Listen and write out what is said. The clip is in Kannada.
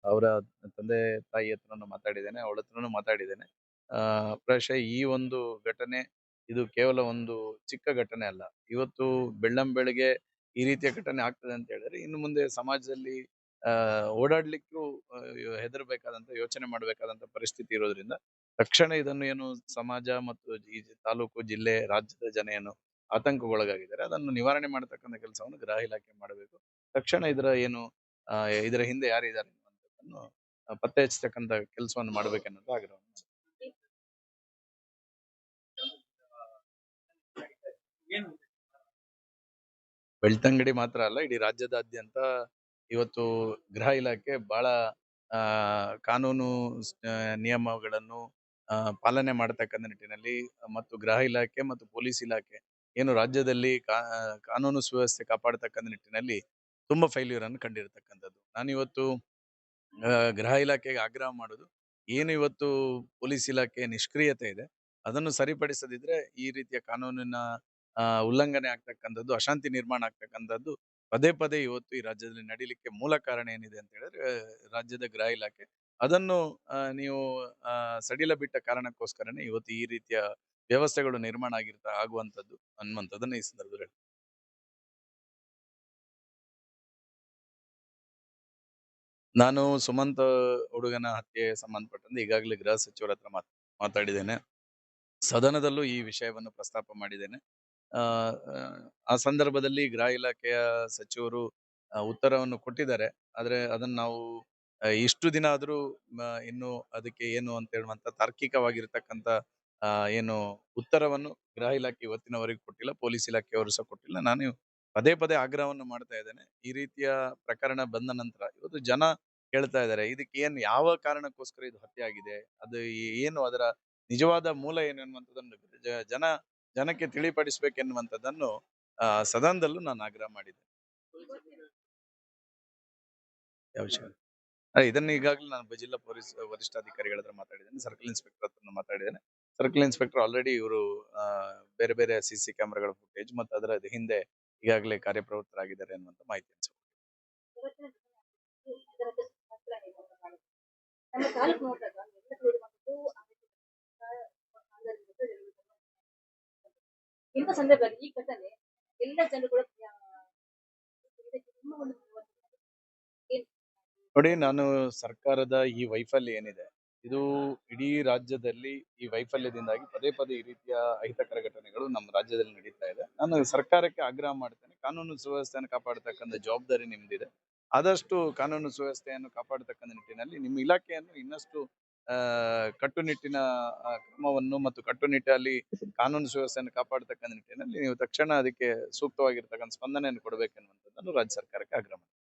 ಅವರ ತಂದೆ ತಾಯಿ ಹತ್ರನೂ ಮಾತಾಡಿದ್ದೇನೆ, ಅವಳ ಹತ್ರನೂ ಮಾತಾಡಿದ್ದೇನೆ. ಪ್ರಾಯಶಃ ಈ ಒಂದು ಘಟನೆ ಇದು ಕೇವಲ ಒಂದು ಚಿಕ್ಕ ಘಟನೆ ಅಲ್ಲ. ಇವತ್ತು ಬೆಳ್ಳಂಬೆಳಗ್ಗೆ ಈ ರೀತಿಯ ಘಟನೆ ಆಗ್ತದೆ ಅಂತ ಹೇಳಿದ್ರೆ ಇನ್ನು ಮುಂದೆ ಸಮಾಜದಲ್ಲಿ ಓಡಾಡ್ಲಿಕ್ಕೂ ಹೆದರ್ಬೇಕಾದಂತ, ಯೋಚನೆ ಮಾಡಬೇಕಾದಂತ ಪರಿಸ್ಥಿತಿ ಇರೋದ್ರಿಂದ ತಕ್ಷಣ ಇದನ್ನು ಏನು ಸಮಾಜ ಮತ್ತು ಈ ತಾಲೂಕು, ಜಿಲ್ಲೆ, ರಾಜ್ಯದ ಜನ ಏನು ಆತಂಕಗೊಳಗಾಗಿದ್ದಾರೆ ಅದನ್ನು ನಿವಾರಣೆ ಮಾಡತಕ್ಕಂಥ ಕೆಲಸವನ್ನು ಗೃಹ ಇಲಾಖೆ ಮಾಡಬೇಕು. ತಕ್ಷಣ ಇದರ ಹಿಂದೆ ಯಾರಿದ್ದಾರೆ ಅನ್ನುವಂಥದ್ದನ್ನು ಪತ್ತೆ ಹಚ್ಚತಕ್ಕಂಥ ಕೆಲಸವನ್ನು ಮಾಡಬೇಕೆನ್ನುವಂತ ಆಗ್ರಹ. ಬೆಳ್ತಂಗಡಿ ಮಾತ್ರ ಅಲ್ಲ, ಇಡೀ ರಾಜ್ಯದಾದ್ಯಂತ ಇವತ್ತು ಗೃಹ ಇಲಾಖೆ ಬಹಳ ಕಾನೂನು ನಿಯಮಗಳನ್ನು ಪಾಲನೆ ಮಾಡತಕ್ಕಂಥ ನಿಟ್ಟಿನಲ್ಲಿ ಮತ್ತು ಗೃಹ ಇಲಾಖೆ ಮತ್ತು ಪೊಲೀಸ್ ಇಲಾಖೆ ಏನು ರಾಜ್ಯದಲ್ಲಿ ಕಾನೂನು ಸುವ್ಯವಸ್ಥೆ ಕಾಪಾಡತಕ್ಕಂಥ ನಿಟ್ಟಿನಲ್ಲಿ ತುಂಬಾ ಫೈಲ್ಯೂರ್ ಅನ್ನು ಕಂಡಿರತಕ್ಕಂಥದ್ದು. ನಾನಿವತ್ತು ಗೃಹ ಇಲಾಖೆಗೆ ಆಗ್ರಹ ಮಾಡುದು, ಏನು ಇವತ್ತು ಪೊಲೀಸ್ ಇಲಾಖೆ ನಿಷ್ಕ್ರಿಯತೆ ಇದೆ ಅದನ್ನು ಸರಿಪಡಿಸದಿದ್ರೆ ಈ ರೀತಿಯ ಕಾನೂನಿನ ಉಲ್ಲಂಘನೆ ಆಗ್ತಕ್ಕಂಥದ್ದು, ಅಶಾಂತಿ ನಿರ್ಮಾಣ ಆಗ್ತಕ್ಕಂಥದ್ದು ಪದೇ ಪದೇ ಇವತ್ತು ಈ ರಾಜ್ಯದಲ್ಲಿ ನಡೀಲಿಕ್ಕೆ ಮೂಲ ಕಾರಣ ಏನಿದೆ ಅಂತ ಹೇಳಿದ್ರೆ ರಾಜ್ಯದ ಗೃಹ ಇಲಾಖೆ. ಅದನ್ನು ನೀವು ಸಡಿಲ ಬಿಟ್ಟ ಕಾರಣಕ್ಕೋಸ್ಕರನೇ ಇವತ್ತು ಈ ರೀತಿಯ ವ್ಯವಸ್ಥೆಗಳು ನಿರ್ಮಾಣ ಆಗುವಂಥದ್ದು ಅನ್ನುವಂಥದ್ದನ್ನ ಈ ಸಂದರ್ಭದಲ್ಲಿ ಹೇಳ್ತೀನಿ. ನಾನು ಸುಮಂತ್ ಹುಡುಗನ ಹತ್ಯೆ ಸಂಬಂಧಪಟ್ಟಂತೆ ಈಗಾಗಲೇ ಗೃಹ ಸಚಿವರ ಹತ್ರ ಮಾತಾಡಿದ್ದೇನೆ. ಸದನದಲ್ಲೂ ಈ ವಿಷಯವನ್ನು ಪ್ರಸ್ತಾಪ ಮಾಡಿದ್ದೇನೆ. ಆ ಸಂದರ್ಭದಲ್ಲಿ ಗೃಹ ಇಲಾಖೆಯ ಸಚಿವರು ಉತ್ತರವನ್ನು ಕೊಟ್ಟಿದ್ದಾರೆ. ಆದ್ರೆ ಅದನ್ನ ನಾವು ಇಷ್ಟು ದಿನ ಆದ್ರೂ ಇನ್ನು ಅದಕ್ಕೆ ಏನು ಅಂತ ಹೇಳುವಂತ ತಾರ್ಕಿಕವಾಗಿರ್ತಕ್ಕಂಥ ಏನು ಉತ್ತರವನ್ನು ಗೃಹ ಇಲಾಖೆ ಇವತ್ತಿನವರೆಗೂ ಕೊಟ್ಟಿಲ್ಲ, ಪೊಲೀಸ್ ಇಲಾಖೆಯವರು ಸಹ ಕೊಟ್ಟಿಲ್ಲ. ನಾನು ಪದೇ ಪದೇ ಆಗ್ರಹವನ್ನು ಮಾಡ್ತಾ ಇದ್ದೇನೆ. ಈ ರೀತಿಯ ಪ್ರಕರಣ ಬಂದ ನಂತರ ಇವತ್ತು ಜನ ಕೇಳ್ತಾ ಇದ್ದಾರೆ, ಇದಕ್ಕೆ ಯಾವ ಕಾರಣಕ್ಕೋಸ್ಕರ ಇದು ಹತ್ಯೆ ಆಗಿದೆ, ಅದು ಏನು ಅದರ ನಿಜವಾದ ಮೂಲ ಏನು ಎನ್ನುವಂಥದ್ದನ್ನು ಜನಕ್ಕೆ ತಿಳಿಪಡಿಸ್ಬೇಕೆನ್ನುವಂಥದ್ದನ್ನು ಸದನದಲ್ಲೂ ನಾನು ಆಗ್ರಹ ಮಾಡಿದ್ದೆ. ಯಾವ ವಿಷಯ? ಇದನ್ನು ಈಗಾಗಲೇ ನಾನು ಜಿಲ್ಲಾ ಪೊಲೀಸ್ ವರಿಷ್ಠಾಧಿಕಾರಿಗಳ ಹತ್ರ ಮಾತಾಡಿದ್ದೇನೆ, ಸರ್ಕಲ್ ಇನ್ಸ್ಪೆಕ್ಟರ್ ಹತ್ರ ಮಾತಾಡಿದ್ದೇನೆ. ಸರ್ಕಲ್ ಇನ್ಸ್ಪೆಕ್ಟರ್ ಆಲ್ರೆಡಿ ಇವರು ಬೇರೆ ಬೇರೆ CC ಕ್ಯಾಮೆರಾಗಳ ಫುಟೇಜ್ ಮತ್ತು ಅದರ ಹಿಂದೆ ಈಗಾಗಲೇ ಕಾರ್ಯಪ್ರವೃತ್ತರಾಗಿದ್ದಾರೆ ಅನ್ನುವಂಥ ಮಾಹಿತಿ ಇಂಥ ಸಂದರ್ಭದಲ್ಲಿ ಈ ಘಟನೆ ಎಲ್ಲ ಜನರು ಕೂಡ ನೋಡಿ, ನಾನು ಸರ್ಕಾರದ ಈ ವೈಫಲ್ಯ ಏನಿದೆ ಇದು ಇಡೀ ರಾಜ್ಯದಲ್ಲಿ ಈ ವೈಫಲ್ಯದಿಂದಾಗಿ ಪದೇ ಪದೇ ಈ ರೀತಿಯ ಅಹಿತಕರ ಘಟನೆಗಳು ನಮ್ಮ ರಾಜ್ಯದಲ್ಲಿ ನಡೀತಾ ಇದೆ. ನಾನು ಸರ್ಕಾರಕ್ಕೆ ಆಗ್ರಹ ಮಾಡ್ತೇನೆ, ಕಾನೂನು ಸುವ್ಯವಸ್ಥೆಯನ್ನು ಕಾಪಾಡತಕ್ಕಂಥ ಜವಾಬ್ದಾರಿ ನಿಮ್ದಿದೆ. ಆದಷ್ಟು ಕಾನೂನು ಸುವ್ಯವಸ್ಥೆಯನ್ನು ಕಾಪಾಡತಕ್ಕಂಥ ನಿಟ್ಟಿನಲ್ಲಿ ನಿಮ್ಮ ಇಲಾಖೆಯನ್ನು ಇನ್ನಷ್ಟು ಕಟ್ಟುನಿಟ್ಟಿನ ಕ್ರಮವನ್ನು ಮತ್ತು ಕಟ್ಟುನಿಟ್ಟಲ್ಲಿ ಕಾನೂನು ಸುವ್ಯವಸ್ಥೆಯನ್ನು ಕಾಪಾಡತಕ್ಕಂಥ ನಿಟ್ಟಿನಲ್ಲಿ ನೀವು ತಕ್ಷಣ ಅದಕ್ಕೆ ಸೂಕ್ತವಾಗಿರ್ತಕ್ಕಂಥ ಸ್ಪಂದನೆಯನ್ನು ಕೊಡಬೇಕೆನ್ನುವಂಥದ್ದನ್ನು ರಾಜ್ಯ ಸರ್ಕಾರಕ್ಕೆ ಆಗ್ರಹ ಮಾಡ್ತೀನಿ.